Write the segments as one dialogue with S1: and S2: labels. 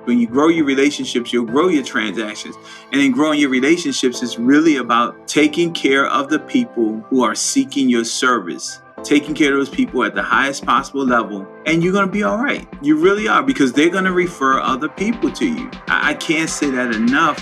S1: When you grow your relationships, you'll grow your transactions. And in growing your relationships, it's really about taking care of the people who are seeking your service, taking care of those people at the highest possible level, and you're going to be all right. You really are, because they're going to refer other people to you. I can't say that enough.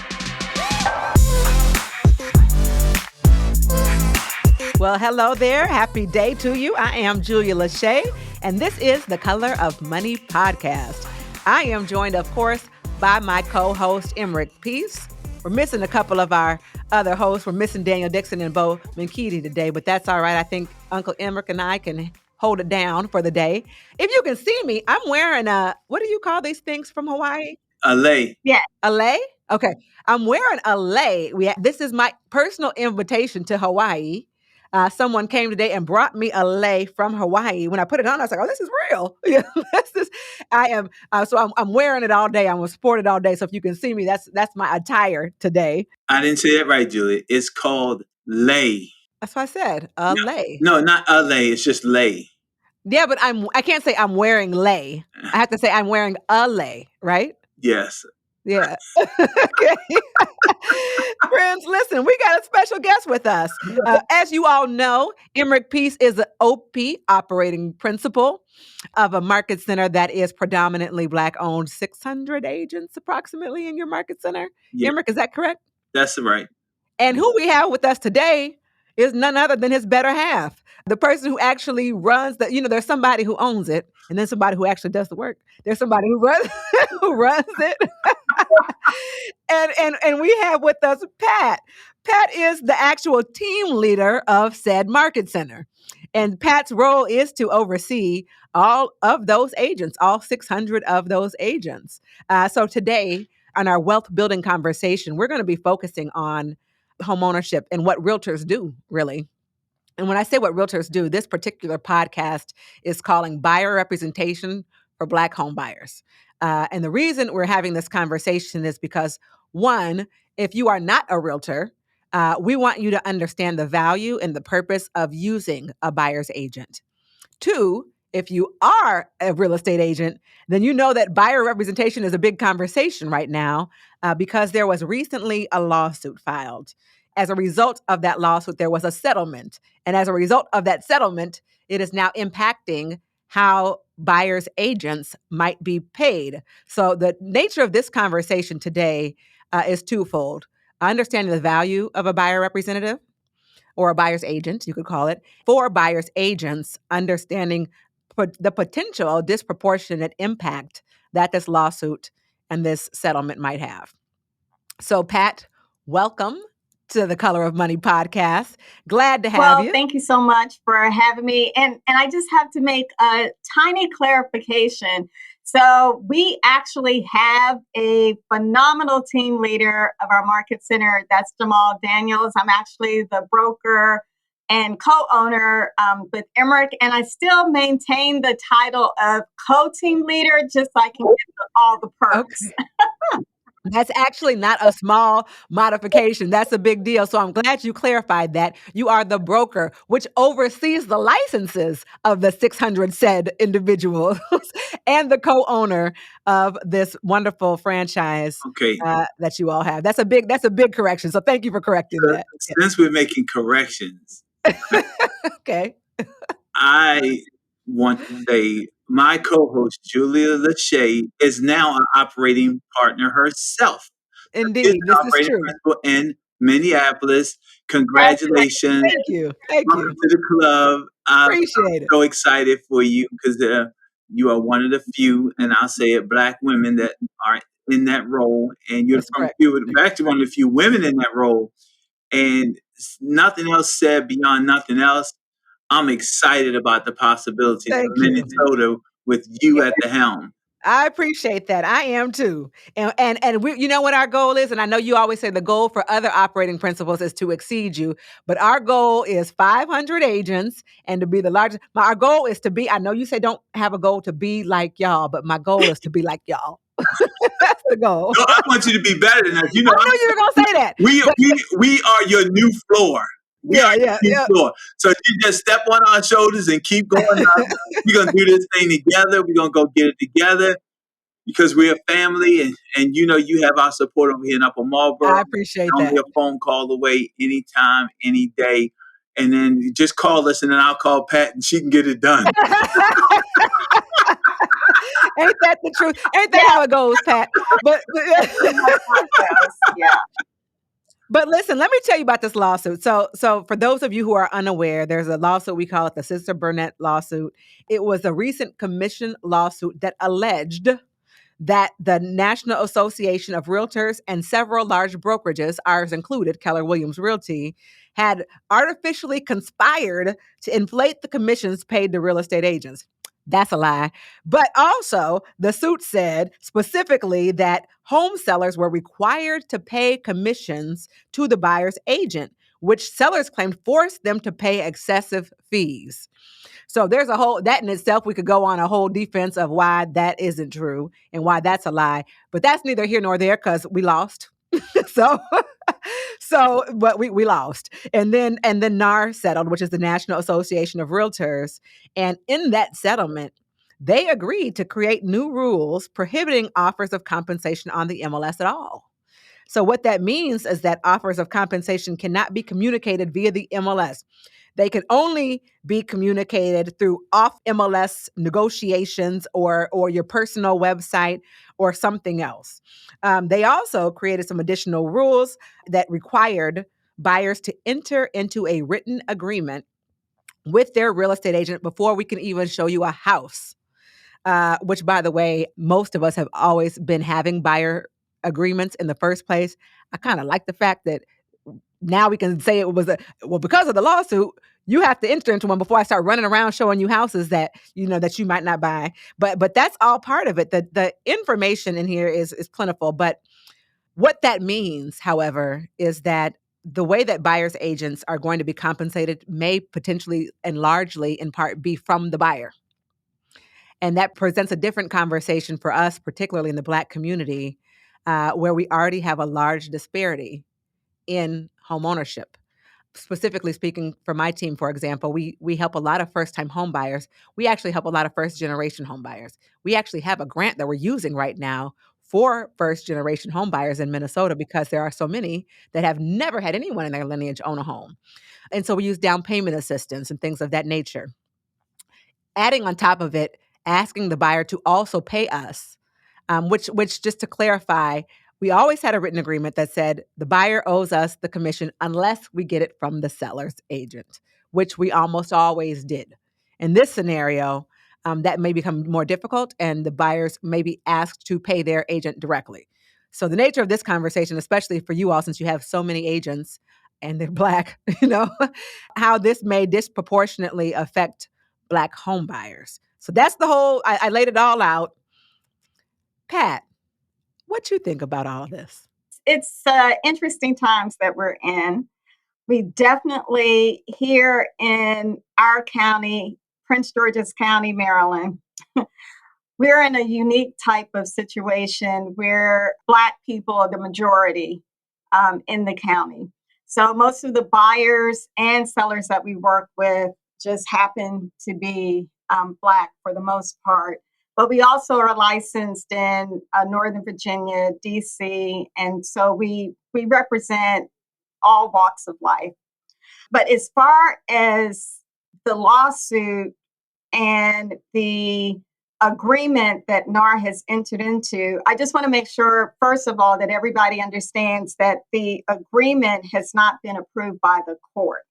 S2: Well, hello there. Happy day to you. I am Julia Lachey, and this is the Color of Money podcast. I am joined, of course, by my co-host, Emerick Peace. We're missing a couple of our other hosts. We're missing Daniel Dixon and Bo Menkiti today, but that's all right. I think Uncle Emerick and I can hold it down for the day. If you can see me, I'm wearing what do you call these things from Hawaii?
S1: A lei.
S2: Yeah. A lei? Okay. I'm wearing a lei. This is my personal invitation to Hawaii. Someone came today and brought me a lei from Hawaii. When I put it on, I was like, "Oh, this is real." I'm wearing it all day. I'm gonna sport it all day. So if you can see me, that's my attire today.
S1: I didn't say that right, Julia. It's called lei.
S2: That's what I said. Lei.
S1: No, not a lei. It's just lei.
S2: Yeah, but I can't say I'm wearing lei. I have to say I'm wearing a lei, right?
S1: Yes.
S2: Yeah. Okay. Friends, listen, we got a special guest with us. As you all know, Emerick Peace is an OP, operating principal of a market center that is predominantly Black-owned. 600 agents approximately in your market center. Yeah. Emerick, is that correct?
S1: That's right.
S2: And who we have with us today is none other than his better half. The person who actually runs there's somebody who owns it, and then somebody who actually does the work. There's somebody who runs it. and we have with us Pat. Pat is the actual team leader of said market center. And Pat's role is to oversee all of those agents, all 600 of those agents. So today, on our wealth building conversation, we're going to be focusing on homeownership and what realtors do, really. And when I say what realtors do, this particular podcast is calling Buyer Representation for Black Home Buyers. And the reason we're having this conversation is because, one, if you are not a realtor, we want you to understand the value and the purpose of using a buyer's agent. Two, if you are a real estate agent, then you know that buyer representation is a big conversation right now because there was recently a lawsuit filed. As a result of that lawsuit, there was a settlement. And as a result of that settlement, it is now impacting how buyers' agents might be paid. So the nature of this conversation today is twofold. Understanding the value of a buyer representative, or a buyer's agent, you could call it, for buyer's agents, understanding the potential disproportionate impact that this lawsuit and this settlement might have. So, Pat, welcome to the Color of Money podcast. Glad to have you.
S3: Well, thank you so much for having me. And I just have to make a tiny clarification. So we actually have a phenomenal team leader of our market center. That's Jamal Daniels. I'm actually the broker and co-owner with Emerick, and I still maintain the title of co-team leader just so I can get all the perks.
S2: Okay. That's actually not a small modification. That's a big deal. So I'm glad you clarified that. You are the broker, which oversees the licenses of the 600 said individuals and the co-owner of this wonderful franchise that you all have. That's a big correction. So thank you for correcting that.
S1: Since we're making corrections,
S2: okay.
S1: I want to say my co-host, Julia Lachey, is now an operating partner herself.
S2: Indeed, this is true.
S1: In Minneapolis. Congratulations.
S2: Thank you.
S1: Welcome to the club.
S2: Appreciate it.
S1: So excited for you because you are one of the few, and I'll say it, Black women that are in that role. And you're actually one of the few women in that role. And nothing else said beyond nothing else. I'm excited about the possibility of Minnesota with you at the helm.
S2: I appreciate that. I am too. And we, you know what our goal is? And I know you always say the goal for other operating principals is to exceed you, but our goal is 500 agents and to be the largest. Our goal is to be, I know you say don't have a goal to be like y'all, but my goal is to be like y'all. That's the goal.
S1: No, I want you to be better than that. You know,
S2: I knew you were going to say that.
S1: We are your new floor.
S2: Yeah.
S1: Floor. So you just step on our shoulders and keep going up. We're going to do this thing together. We're going to go get it together. because we're a family, and you have our support over here in Upper Marlboro.
S2: I appreciate
S1: Only
S2: that.
S1: a phone call away, anytime, any day. And then just call us, and then I'll call Pat, and she can get it done.
S2: Ain't that the truth? Ain't that how it goes, Pat? But
S3: yeah.
S2: But listen, let me tell you about this lawsuit. So for those of you who are unaware, there's a lawsuit, we call it the Sitzer-Burnett lawsuit. It was a recent commission lawsuit that alleged that the National Association of Realtors and several large brokerages, ours included, Keller Williams Realty, had artificially conspired to inflate the commissions paid to real estate agents. That's a lie. But also, the suit said specifically that home sellers were required to pay commissions to the buyer's agent, which sellers claimed forced them to pay excessive fees. So there's a whole, that in itself, we could go on a whole defense of why that isn't true and why that's a lie. But that's neither here nor there because we lost. so but we lost. And then NAR settled, which is the National Association of Realtors. And in that settlement, they agreed to create new rules prohibiting offers of compensation on the MLS at all. So what that means is that offers of compensation cannot be communicated via the MLS. They can only be communicated through off MLS negotiations or your personal website or something else. They also created some additional rules that required buyers to enter into a written agreement with their real estate agent before we can even show you a house. Which, by the way, most of us have always been having buyer agreements in the first place. I kind of like the fact that now we can say it was because of the lawsuit, you have to enter into one before I start running around showing you houses that that you might not buy. But that's all part of it. The information in here is plentiful. But what that means, however, is that the way that buyers agents are going to be compensated may potentially and largely in part be from the buyer. And that presents a different conversation for us, particularly in the Black community, where we already have a large disparity in home ownership. Specifically speaking, for my team, for example, we help a lot of first-time home buyers. We actually help a lot of first-generation home buyers. We actually have a grant that we're using right now for first-generation home buyers in Minnesota because there are so many that have never had anyone in their lineage own a home. And so we use down payment assistance and things of that nature. Adding on top of it, asking the buyer to also pay us, which just to clarify, we always had a written agreement that said the buyer owes us the commission unless we get it from the seller's agent, which we almost always did. In this scenario, that may become more difficult and the buyers may be asked to pay their agent directly. So the nature of this conversation, especially for you all, since you have so many agents and they're Black, how this may disproportionately affect Black home buyers. So that's the whole, I laid it all out. Pat, what you think about all of this?
S3: It's interesting times that we're in. We definitely here in our county, Prince George's County, Maryland, we're in a unique type of situation where Black people are the majority in the county. So most of the buyers and sellers that we work with just happen to be Black for the most part. But we also are licensed in Northern Virginia, DC, and so we represent all walks of life. But as far as the lawsuit and the agreement that NAR has entered into, I just want to make sure, first of all, that everybody understands that the agreement has not been approved by the court.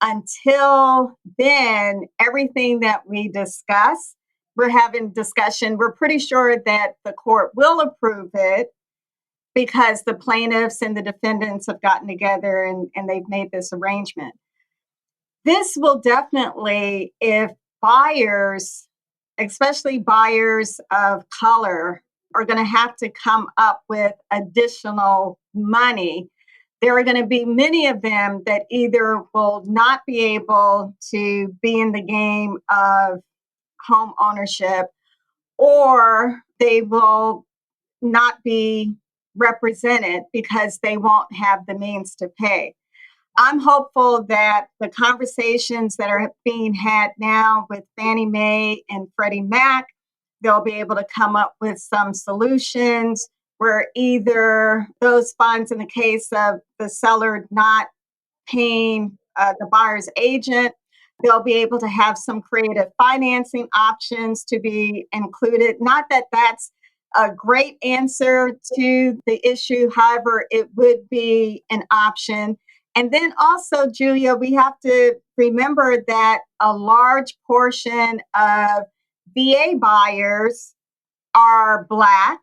S3: Until then, everything that we discuss, we're having discussion. We're pretty sure that the court will approve it because the plaintiffs and the defendants have gotten together and they've made this arrangement. This will definitely, if buyers, especially buyers of color, are going to have to come up with additional money, there are going to be many of them that either will not be able to be in the game of home ownership, or they will not be represented because they won't have the means to pay. I'm hopeful that the conversations that are being had now with Fannie Mae and Freddie Mac, they'll be able to come up with some solutions where either those funds, in the case of the seller not paying the buyer's agent, they'll be able to have some creative financing options to be included. Not that that's a great answer to the issue, however, it would be an option. And then also, Julia, we have to remember that a large portion of VA buyers are Black.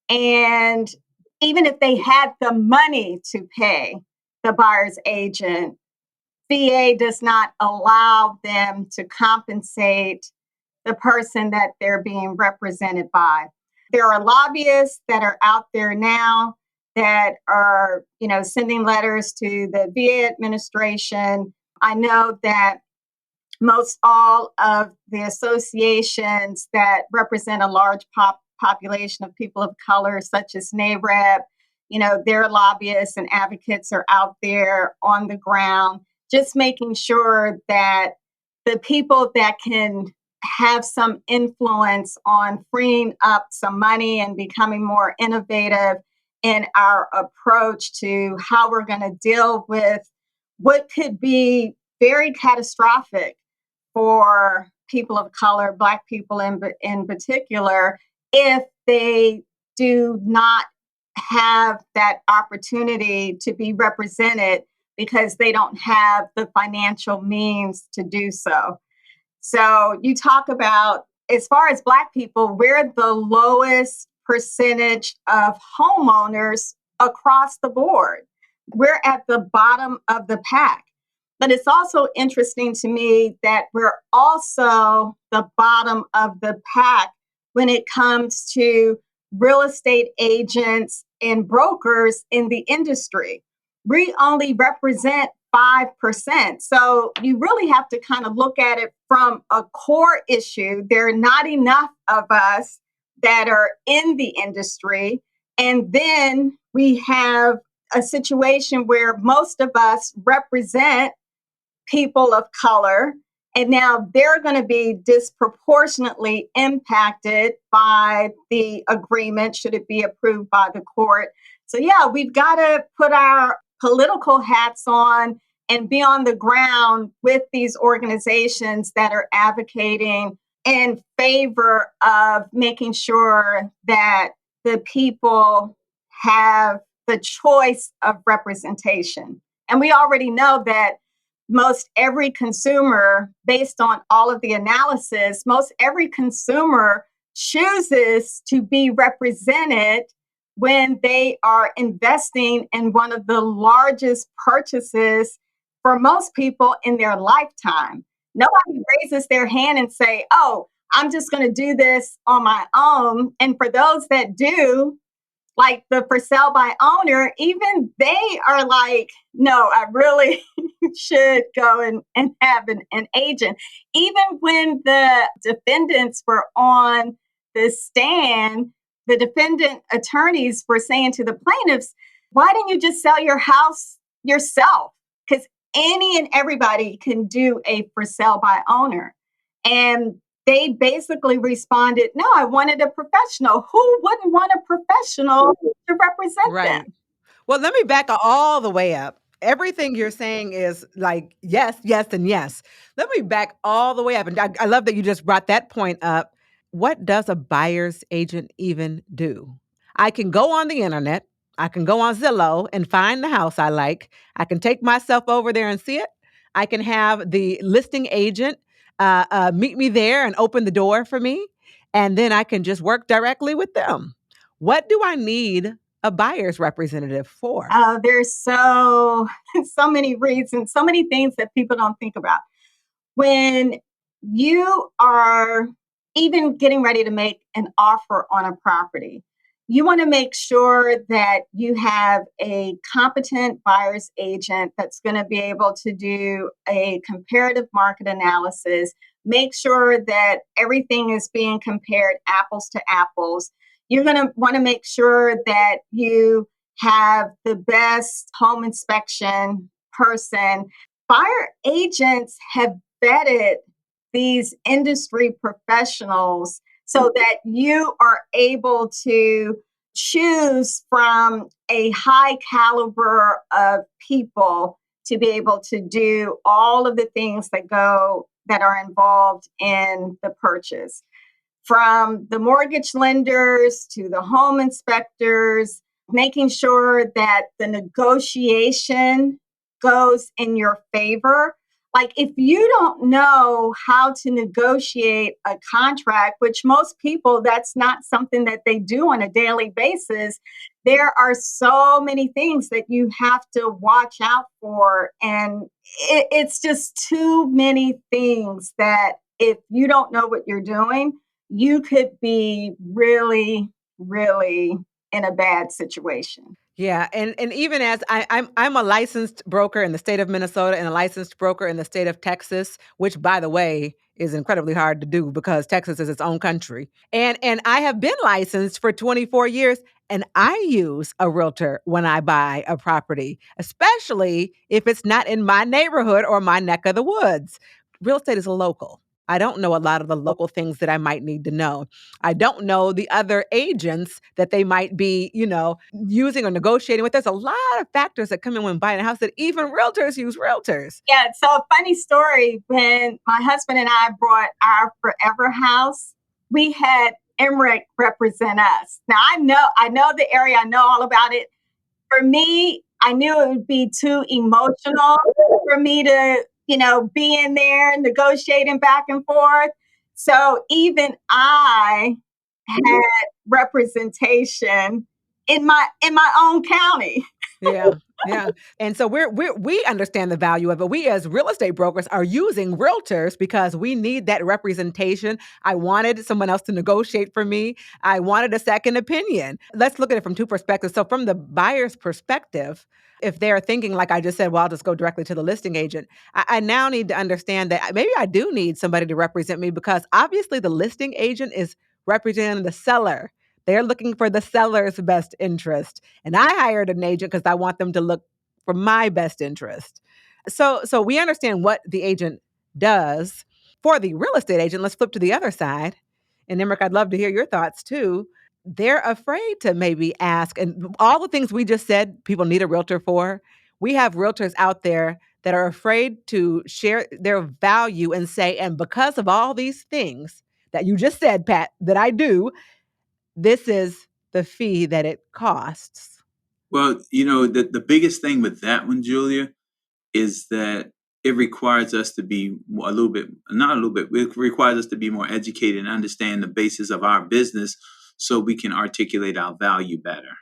S3: And even if they had the money to pay the buyer's agent, VA does not allow them to compensate the person that they're being represented by. There are lobbyists that are out there now that are, sending letters to the VA administration. I know that most all of the associations that represent a large population of people of color, such as NAREB, their lobbyists and advocates are out there on the ground, just making sure that the people that can have some influence on freeing up some money and becoming more innovative in our approach to how we're going to deal with what could be very catastrophic for people of color, Black people in particular, if they do not have that opportunity to be represented because they don't have the financial means to do so. So you talk about, as far as Black people, we're the lowest percentage of homeowners across the board. We're at the bottom of the pack. But it's also interesting to me that we're also the bottom of the pack when it comes to real estate agents and brokers in the industry. We only represent 5%. So you really have to kind of look at it from a core issue. There are not enough of us that are in the industry. And then we have a situation where most of us represent people of color, and now they're going to be disproportionately impacted by the agreement, should it be approved by the court. So yeah, we've got to put our political hats on and be on the ground with these organizations that are advocating in favor of making sure that the people have the choice of representation. And we already know that most every consumer, based on all of the analysis, most every consumer chooses to be represented when they are investing in one of the largest purchases for most people in their lifetime. Nobody raises their hand and say, oh, I'm just going to do this on my own. And for those that do, like the for sale by owner, even they are like, no, I really should go and have an agent. Even when the defendants were on the stand, the defendant attorneys were saying to the plaintiffs, why didn't you just sell your house yourself? Because any and everybody can do a for sale by owner. And they basically responded, no, I wanted a professional. Who wouldn't want a professional to represent them?
S2: Well, let me back all the way up. Everything you're saying is like, yes, yes, and yes. Let me back all the way up. And I love that you just brought that point up. What does a buyer's agent even do? I can go on the internet. I can go on Zillow and find the house I like. I can take myself over there and see it. I can have the listing agent meet me there and open the door for me. And then I can just work directly with them. What do I need a buyer's representative for?
S3: There's so many reasons, so many things that people don't think about. When you are even getting ready to make an offer on a property, you want to make sure that you have a competent buyer's agent that's going to be able to do a comparative market analysis, make sure that everything is being compared apples to apples. You're going to want to make sure that you have the best home inspection person. Buyer agents have vetted these industry professionals so that you are able to choose from a high caliber of people to be able to do all of the things that are involved in the purchase. From the mortgage lenders to the home inspectors, making sure that the negotiation goes in your favor. Like if you don't know how to negotiate a contract, which most people, that's not something that they do on a daily basis, there are so many things that you have to watch out for. And it's just too many things that if you don't know what you're doing, you could be really, really in a bad situation.
S2: Yeah, and even as I'm a licensed broker in the state of Minnesota and a licensed broker in the state of Texas, which by the way is incredibly hard to do because Texas is its own country. And I have been licensed for 24 years and I use a realtor when I buy a property, especially if it's not in my neighborhood or my neck of the woods. Real estate is local. I don't know a lot of the local things that I might need to know. I don't know the other agents that they might be, using or negotiating with. There's a lot of factors that come in when buying a house that even realtors use realtors.
S3: Yeah. So a funny story, when my husband and I bought our forever house, we had Emmerich represent us. Now I know the area, I know all about it. For me, I knew it would be too emotional for me to, be in there negotiating back and forth. So even I had representation in my own county.
S2: Yeah. Yeah. And so we understand the value of it. We as real estate brokers are using realtors because we need that representation. I wanted someone else to negotiate for me. I wanted a second opinion. Let's look at it from two perspectives. So from the buyer's perspective, if they're thinking, like I just said, well, I'll just go directly to the listing agent. I now need to understand that maybe I do need somebody to represent me because obviously the listing agent is representing the seller. They're looking for the seller's best interest. And I hired an agent because I want them to look for my best interest. So we understand what the agent does. For the real estate agent, let's flip to the other side. And Emmerich, I'd love to hear your thoughts too. They're afraid to maybe ask, and all the things we just said people need a realtor for. We have realtors out there that are afraid to share their value and say, and because of all these things that you just said, Pat, that I do, this is the fee that it costs.
S1: Well, the biggest thing with that one, Julia, is that it requires us to be a little bit, not a little bit, it requires us to be more educated and understand the basis of our business so we can articulate our value better.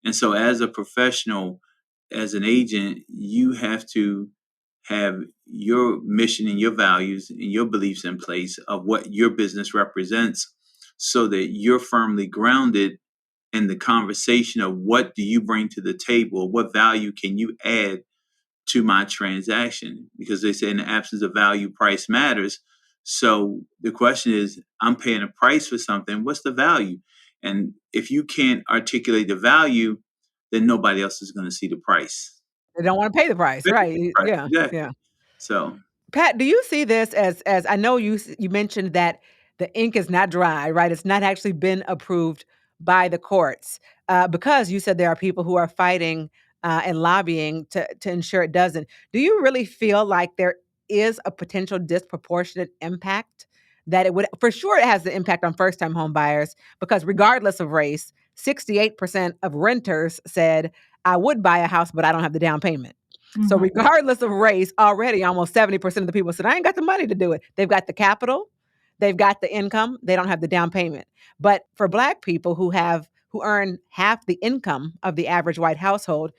S1: And so as a professional, as an agent, you have to have your mission and your values and your beliefs in place of what your business represents so that you're firmly grounded in the conversation of what do you bring to the table, what value can you add to my transaction, because they say in the absence of value, price matters. So the question is, I'm paying a price for something. What's the value? And if you can't articulate the value, then nobody else is going to see the price.
S2: They don't want to pay the price, right?
S1: Right.
S2: Yeah,
S1: Exactly.
S2: yeah.
S1: So,
S2: Pat, do you see this as I know you mentioned that the ink is not dry, right? It's not actually been approved by the courts because you said there are people who are fighting and lobbying to ensure it doesn't. Do you really feel like there is a potential disproportionate impact that it would? For sure, it has the impact on first-time home buyers because regardless of race, 68% of renters said, I would buy a house, but I don't have the down payment. So regardless of race, already almost 70% of the people said, I ain't got the money to do it. They've got the capital, they've got the income, they don't have the down payment. But for Black people who earn half the income of the average white household,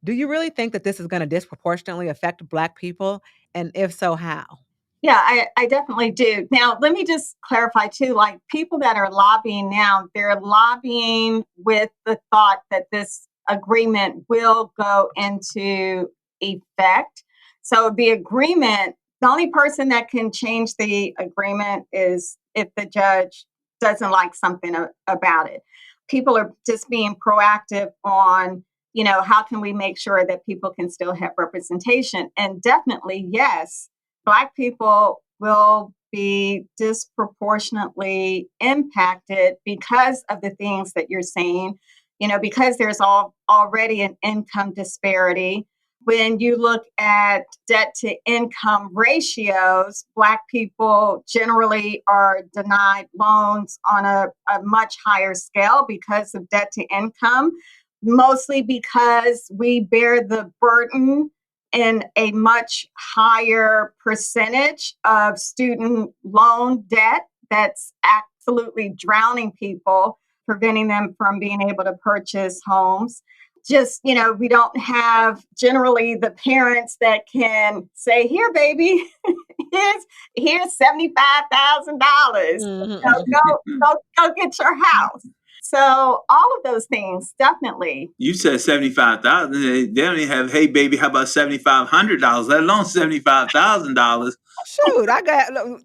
S2: do you really think that this is going to disproportionately affect Black people? And if so, how?
S3: Yeah, I definitely do. Now, let me just clarify too, like people that are lobbying now, they're lobbying with the thought that this agreement will go into effect. So the agreement, the only person that can change the agreement is if the judge doesn't like something about it. People are just being proactive on, how can we make sure that people can still have representation? And definitely, yes, Black people will be disproportionately impacted because of the things that you're saying, because there's already an income disparity. When you look at debt to income ratios, Black people generally are denied loans on a much higher scale because of debt to income, mostly because we bear the burden in a much higher percentage of student loan debt that's absolutely drowning people, preventing them from being able to purchase homes. Just, we don't have generally the parents that can say, here, baby, here's $75,000. Go get your house. So all of those things, definitely.
S1: You said 75,000. They don't even have, hey, baby, how about $7,500? Let alone $75,000.
S2: Shoot,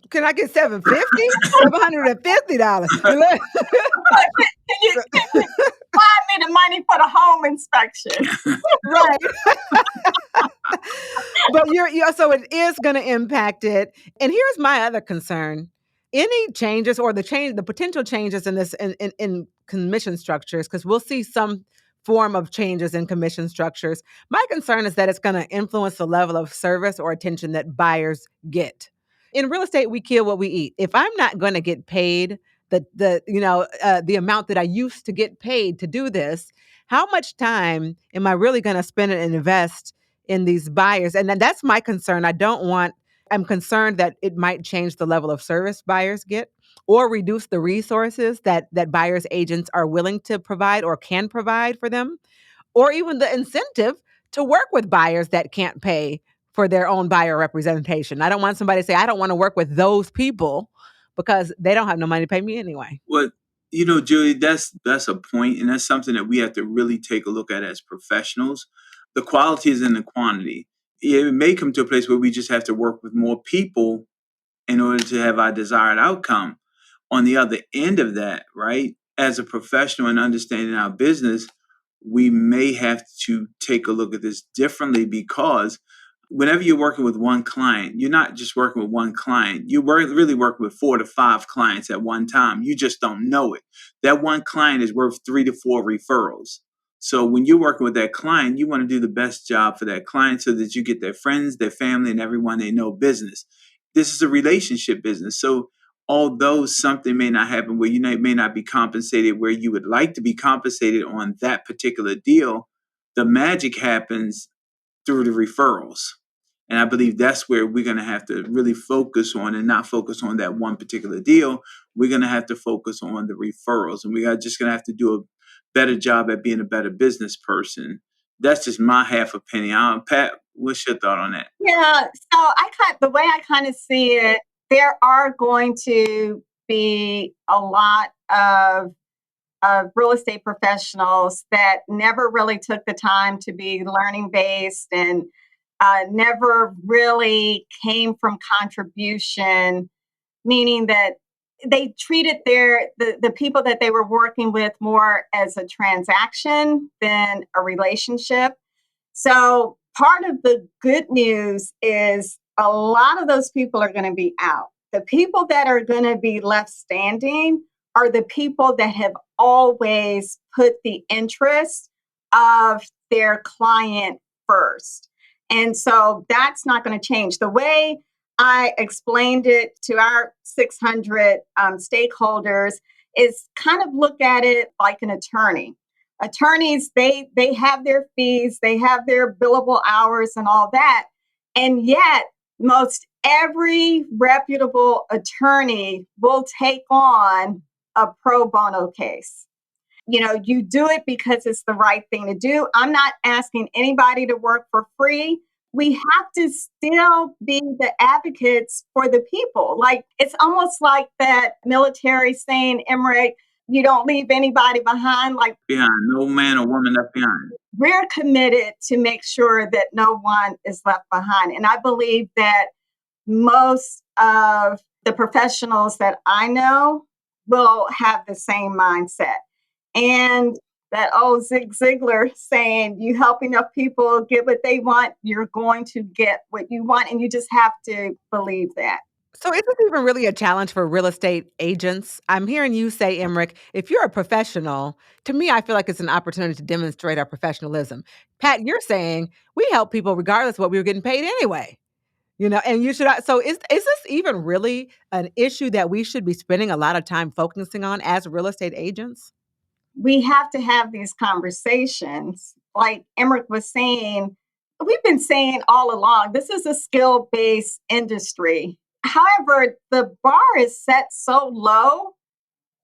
S2: can I get $750? $750.
S3: Can you find me the money for the home inspection?
S2: Right. But so it is going to impact it. And here's my other concern. Any changes or the potential changes in this in commission structures, because we'll see some form of changes in commission structures. My concern is that it's going to influence the level of service or attention that buyers get. In real estate, we kill what we eat. If I'm not going to get paid the amount that I used to get paid to do this, how much time am I really going to spend and invest in these buyers? And that's my concern. I'm concerned that it might change the level of service buyers get or reduce the resources that buyers agents are willing to provide or can provide for them, or even the incentive to work with buyers that can't pay for their own buyer representation. I don't want somebody to say, I don't want to work with those people because they don't have no money to pay me anyway.
S1: Well, Julie, that's a point, and that's something that we have to really take a look at as professionals. The quality is in the quantity. It may come to a place where we just have to work with more people in order to have our desired outcome. On the other end of that, right, as a professional and understanding our business, we may have to take a look at this differently, because whenever you're working with one client, you're not just working with one client. You really work with 4 to 5 clients at one time. You just don't know it. That one client is worth 3 to 4 referrals. So when you're working with that client, you want to do the best job for that client so that you get their friends, their family, and everyone they know business. This is a relationship business. So although something may not happen where you may not be compensated where you would like to be compensated on that particular deal, the magic happens through the referrals. And I believe that's where we're going to have to really focus on, and not focus on that one particular deal. We're going to have to focus on the referrals, and we are just going to have to do a better job at being a better business person. That's just my half opinion. Pat, what's your thought on that?
S3: Yeah, so the way I kind of see it, there are going to be a lot of real estate professionals that never really took the time to be learning based and never really came from contribution, meaning that they treated the people that they were working with more as a transaction than a relationship. So part of the good news is a lot of those people are going to be out. The people that are going to be left standing are the people that have always put the interest of their client first. And so that's not going to change. The way I explained it to our 600 stakeholders is kind of look at it like an attorney. Attorneys, they have their fees, they have their billable hours and all that. And yet, most every reputable attorney will take on a pro bono case. You do it because it's the right thing to do. I'm not asking anybody to work for free. We have to still be the advocates for the people. Like, it's almost like that military saying, Emmerich, you don't leave anybody behind. Like,
S1: behind, no man or woman left behind.
S3: We're committed to make sure that no one is left behind. And I believe that most of the professionals that I know will have the same mindset. And that old Zig Ziglar saying, you help enough people get what they want, you're going to get what you want. And you just have to believe that.
S2: So is this even really a challenge for real estate agents? I'm hearing you say, Emmerich, if you're a professional, to me, I feel like it's an opportunity to demonstrate our professionalism. Pat, you're saying we help people regardless of what we were getting paid anyway. And you should. So is this even really an issue that we should be spending a lot of time focusing on as real estate agents?
S3: We have to have these conversations. Like Emmerich was saying, we've been saying all along, this is a skill based industry. However, the bar is set so low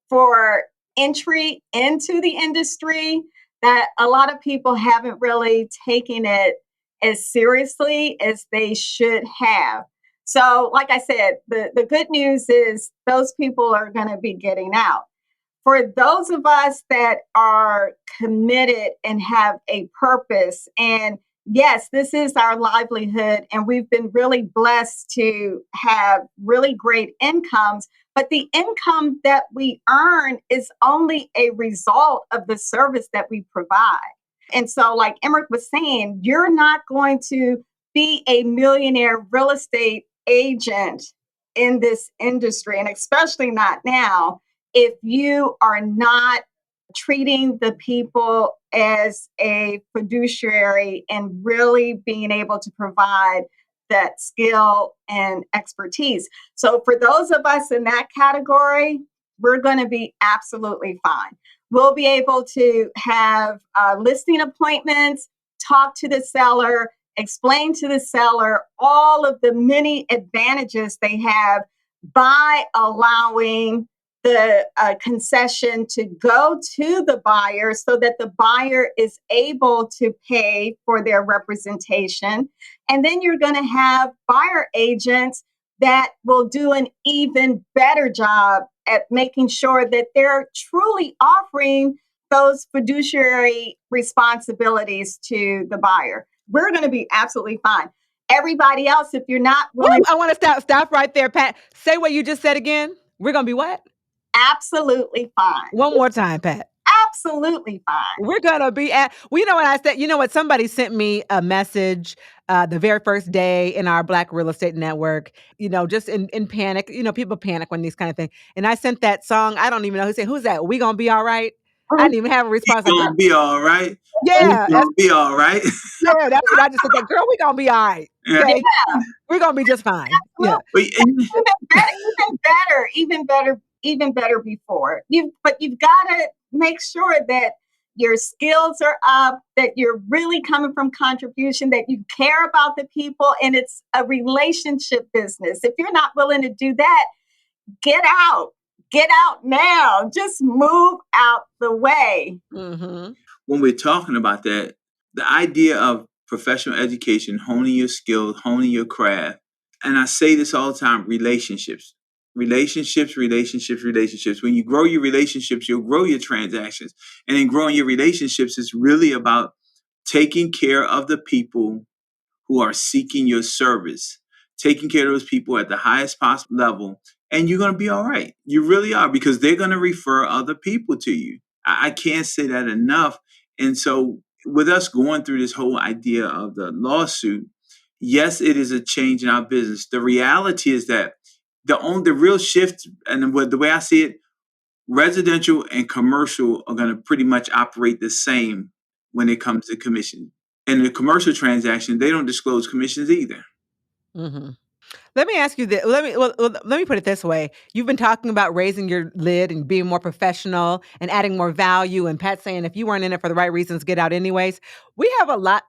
S3: for entry into the industry that a lot of people haven't really taken it as seriously as they should have. So, like I said, the good news is those people are going to be getting out. For those of us that are committed and have a purpose, and yes, this is our livelihood, and we've been really blessed to have really great incomes, but the income that we earn is only a result of the service that we provide. And so, like Emmerich was saying, you're not going to be a millionaire real estate agent in this industry, and especially not now, if you are not treating the people as a fiduciary and really being able to provide that skill and expertise. So, for those of us in that category, we're going to be absolutely fine. We'll be able to have listing appointments, talk to the seller, explain to the seller all of the many advantages they have by allowing the concession to go to the buyer so that the buyer is able to pay for their representation. And then you're going to have buyer agents that will do an even better job at making sure that they're truly offering those fiduciary responsibilities to the buyer. We're going to be absolutely fine. Everybody else, if you're not willing,
S2: I want to stop right there, Pat. Say what you just said again. We're gonna be what?
S3: absolutely fine.
S2: One more time, Pat.
S3: Absolutely fine.
S2: We're gonna be at. Well, you know what I said. You know what? Somebody sent me a message the very first day in our Black Real Estate Network. Just in panic. People panic when these kind of things. And I sent that song. I don't even know who said. Who's that? We gonna be all right. I didn't even have a response.
S1: We gonna be all right.
S2: Yeah,
S1: we gonna be all right.
S2: Yeah, that's what I just said. Girl, we gonna be all right. Okay,
S3: Yeah.
S2: We're gonna be just fine. Yeah,
S3: even better before. But you've got to make sure that your skills are up, that you're really coming from contribution, that you care about the people, and it's a relationship business. If you're not willing to do that, get out. Get out now. Just move out the way.
S2: Mm-hmm.
S1: When we're talking about that, the idea of professional education, honing your skills, honing your craft, and I say this all the time, relationships. Relationships. When you grow your relationships, you'll grow your transactions. And in growing your relationships, it's really about taking care of the people who are seeking your service, taking care of those people at the highest possible level, and you're going to be all right. You really are, because they're going to refer other people to you. I can't say that enough. And so, with us going through this whole idea of the lawsuit, yes, it is a change in our business. The reality is that the real shift, and the way I see it, residential and commercial are going to pretty much operate the same when it comes to commission. In the commercial transaction, they don't disclose commissions either.
S2: Mm-hmm. Let me ask you this. Let me put it this way. You've been talking about raising your lid and being more professional and adding more value. And Pat saying if you weren't in it for the right reasons, get out anyways. We have a lot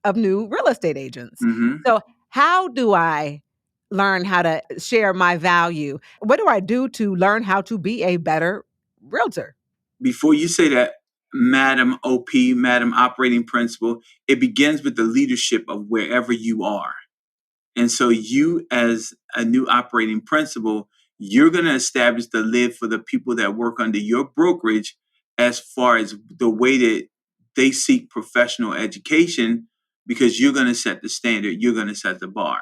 S2: of new real estate agents.
S1: Mm-hmm.
S2: So how do I learn how to share my value? What do I do to learn how to be a better realtor?
S1: Before you say that, Madam OP, Madam Operating Principal, it begins with the leadership of wherever you are. And so you, as a new operating principal, you're going to establish the lid for the people that work under your brokerage as far as the way that they seek professional education, because you're going to set the standard. You're going to set the bar.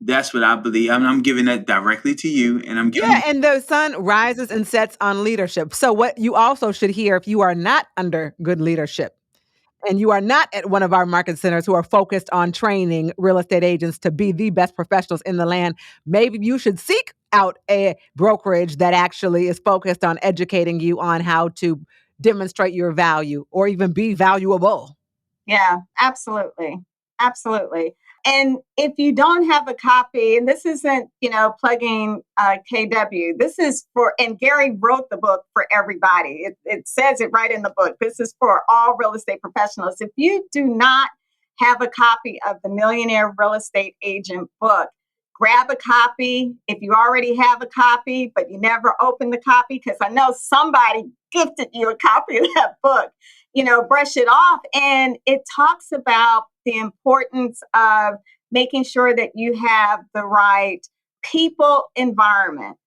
S1: That's what I believe. I'm giving that directly to you, and I'm giving.
S2: Yeah, and the sun rises and sets on leadership. So what you also should hear if you are not under good leadership, and you are not at one of our market centers who are focused on training real estate agents to be the best professionals in the land, maybe you should seek out a brokerage that actually is focused on educating you on how to demonstrate your value or even be valuable.
S3: Yeah, absolutely. Absolutely. And if you don't have a copy, and this isn't, plugging KW, this is for, and Gary wrote the book for everybody. It says it right in the book. This is for all real estate professionals. If you do not have a copy of the Millionaire Real Estate Agent book, grab a copy. If you already have a copy, but you never opened the copy, because I know somebody gifted you a copy of that book, brush it off. And it talks about the importance of making sure that you have the right people environment.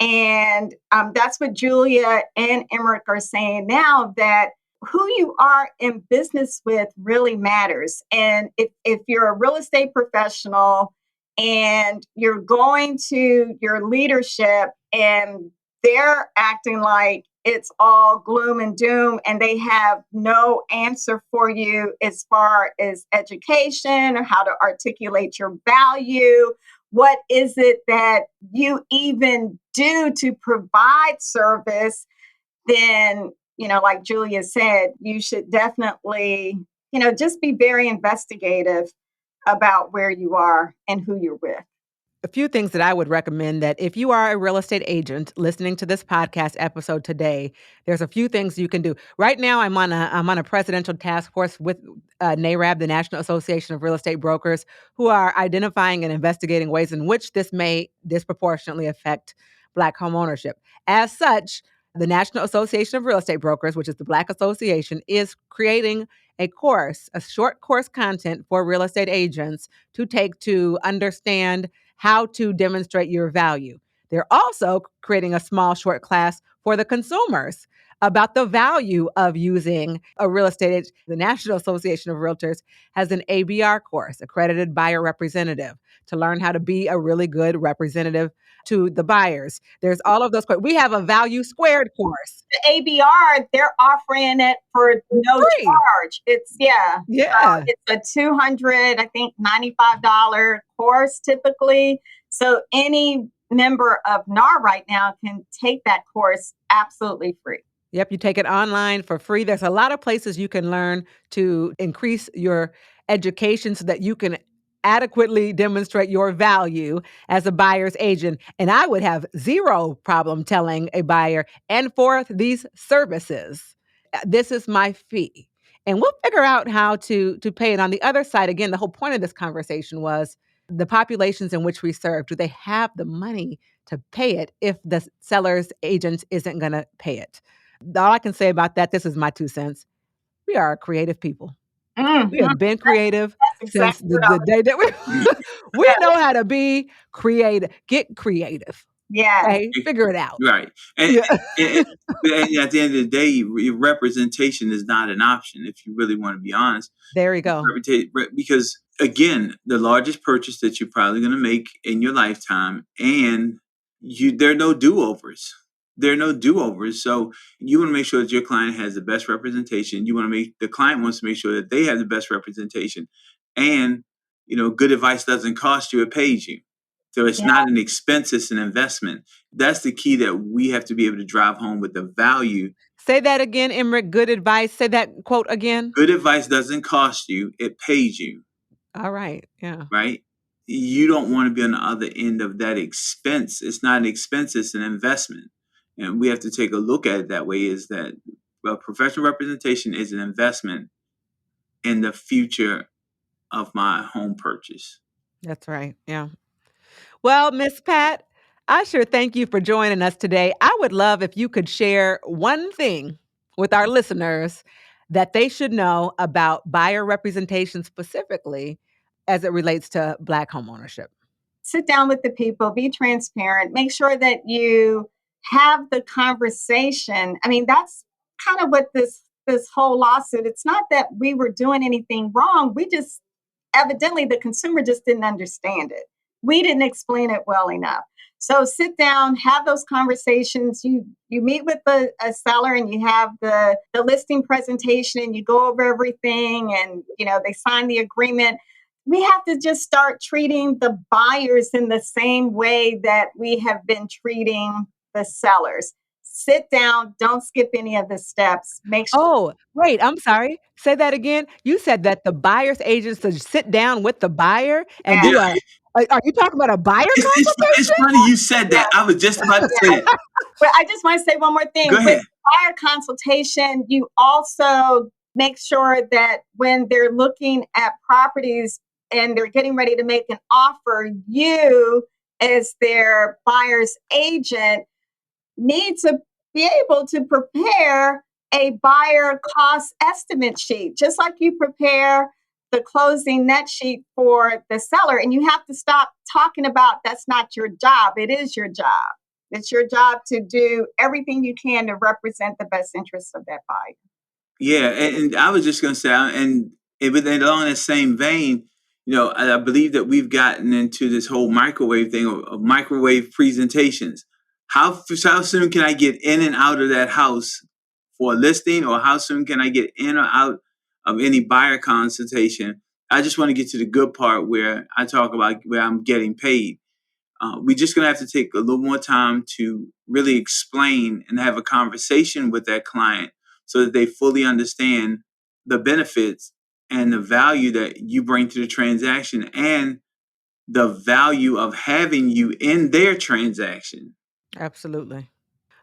S3: And that's what Julia and Emmerich are saying now, that who you are in business with really matters. And if you're a real estate professional and you're going to your leadership and they're acting like it's all gloom and doom and they have no answer for you as far as education or how to articulate your value, what is it that you even do to provide service, then, like Julia said, you should definitely, just be very investigative about where you are and who you're with.
S2: A few things that I would recommend: that if you are a real estate agent listening to this podcast episode today, there's a few things you can do. Right now, I'm on a presidential task force with NARAB, the National Association of Real Estate Brokers, who are identifying and investigating ways in which this may disproportionately affect Black home ownership. As such, the National Association of Real Estate Brokers, which is the Black Association, is creating a short course content for real estate agents to take to understand how to demonstrate your value. They're also creating a small short class for the consumers about the value of using a real estate agent. The National Association of Realtors has an ABR course, Accredited Buyer Representative, to learn how to be a really good representative to the buyers. There's all of those. We have a Value Squared course.
S3: The ABR, they're offering it for no
S2: free
S3: charge. It's it's a $295 course typically. So any member of NAR right now can take that course absolutely free.
S2: Yep, you take it online for free. There's a lot of places you can learn to increase your education so that you can adequately demonstrate your value as a buyer's agent. And I would have zero problem telling a buyer, and for these services, this is my fee. And we'll figure out how to pay it. On the other side, again, the whole point of this conversation was the populations in which we serve. Do they have the money to pay it if the seller's agent isn't going to pay it? All I can say about that, this is my 2 cents. We are creative people.
S3: Mm-hmm.
S2: We have been creative
S3: exactly
S2: since the day that we know how to be creative. Get creative.
S3: Yeah.
S2: Okay? Figure it out.
S1: Right. And at the end of the day, representation is not an option if you really want to be honest.
S2: There you go.
S1: Because again, the largest purchase that you're probably going to make in your lifetime, and there are no do-overs. There are no do-overs. So you want to make sure that your client has the best representation. The client wants to make sure that they have the best representation. And, good advice doesn't cost you, it pays you. So it's not an expense, it's an investment. That's the key that we have to be able to drive home with the value.
S2: Say that again, Emmerich. Good advice. Say that quote again.
S1: Good advice doesn't cost you, it pays you.
S2: All right. Yeah.
S1: Right? You don't want to be on the other end of that expense. It's not an expense, it's an investment. And we have to take a look at it that way, is that professional representation is an investment in the future of my home purchase.
S2: That's right. Yeah. Well, Miss Pat, I sure thank you for joining us today. I would love if you could share one thing with our listeners that they should know about buyer representation specifically as it relates to Black homeownership.
S3: Sit down with the people, be transparent, make sure that you have the conversation. I mean, that's kind of what this whole lawsuit, it's not that we were doing anything wrong. We just, evidently the consumer just didn't understand it. We didn't explain it well enough. So sit down, have those conversations. You meet with a seller and you have the listing presentation and you go over everything and, they sign the agreement. We have to just start treating the buyers in the same way that we have been treating the sellers. Sit down, don't skip any of the steps. Make sure.
S2: Oh, wait, I'm sorry. Say that again. You said that the buyer's agents should sit down with the buyer and do
S1: Yeah,
S2: are you talking about a buyer
S1: it's
S2: consultation?
S1: funny you said that. I was just about to say it.
S3: But I just want to say one more thing.
S1: Go ahead.
S3: With buyer consultation, you also make sure that when they're looking at properties and they're getting ready to make an offer, you, as their buyer's agent, need to be able to prepare a buyer cost estimate sheet, just like you prepare the closing net sheet for the seller. And you have to stop talking about that's not your job. It is your job. It's your job to do everything you can to represent the best interests of that buyer.
S1: Yeah, and I was just going to say, and along that same vein, I believe that we've gotten into this whole microwave thing of microwave presentations. How soon can I get in and out of that house for a listing, or how soon can I get in or out of any buyer consultation? I just want to get to the good part where I talk about where I'm getting paid. We're just going to have to take a little more time to really explain and have a conversation with that client so that they fully understand the benefits and the value that you bring to the transaction and the value of having you in their transaction.
S2: Absolutely.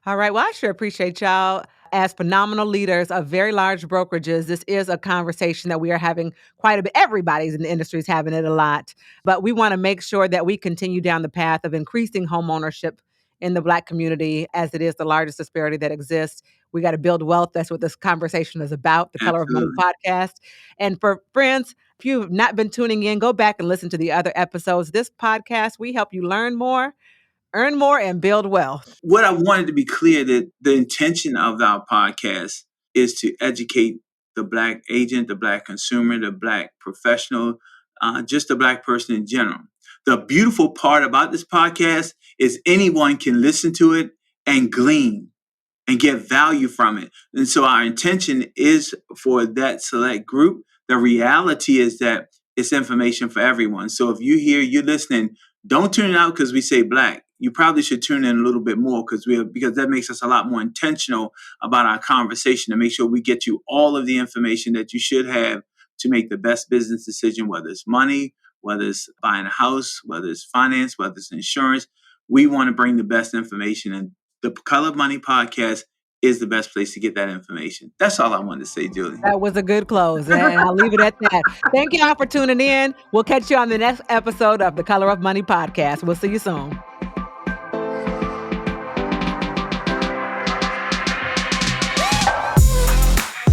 S2: All right. Well, I sure appreciate y'all. As phenomenal leaders of very large brokerages, this is a conversation that we are having quite a bit. Everybody's in the industry is having it a lot. But we want to make sure that we continue down the path of increasing home ownership in the Black community, as it is the largest disparity that exists. We got to build wealth. That's what this conversation is about, the Color of Money podcast. And for friends, if you've not been tuning in, go back and listen to the other episodes. This podcast, we help you learn more, earn more, and build wealth.
S1: What I wanted to be clear that the intention of our podcast is to educate the Black agent, the Black consumer, the Black professional, just the Black person in general. The beautiful part about this podcast is anyone can listen to it and glean and get value from it. And so our intention is for that select group. The reality is that it's information for everyone. So if you're listening, don't tune it out because we say Black. You probably should tune in a little bit more because that makes us a lot more intentional about our conversation to make sure we get you all of the information that you should have to make the best business decision, whether it's money, whether it's buying a house, whether it's finance, whether it's insurance. We want to bring the best information, and the Color of Money podcast is the best place to get that information. That's all I wanted to say, Julie.
S2: That was a good close, and I'll leave it at that. Thank y'all for tuning in. We'll catch you on the next episode of the Color of Money podcast. We'll see you soon.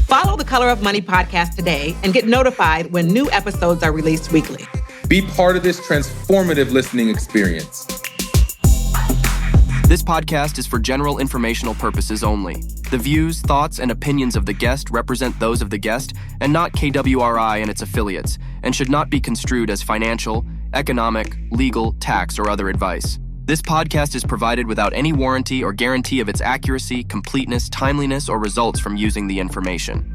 S2: Follow the Color of Money podcast today and get notified when new episodes are released weekly.
S4: Be part of this transformative listening experience.
S5: This podcast is for general informational purposes only. The views, thoughts, and opinions of the guest represent those of the guest and not KWRI and its affiliates, and should not be construed as financial, economic, legal, tax, or other advice. This podcast is provided without any warranty or guarantee of its accuracy, completeness, timeliness, or results from using the information.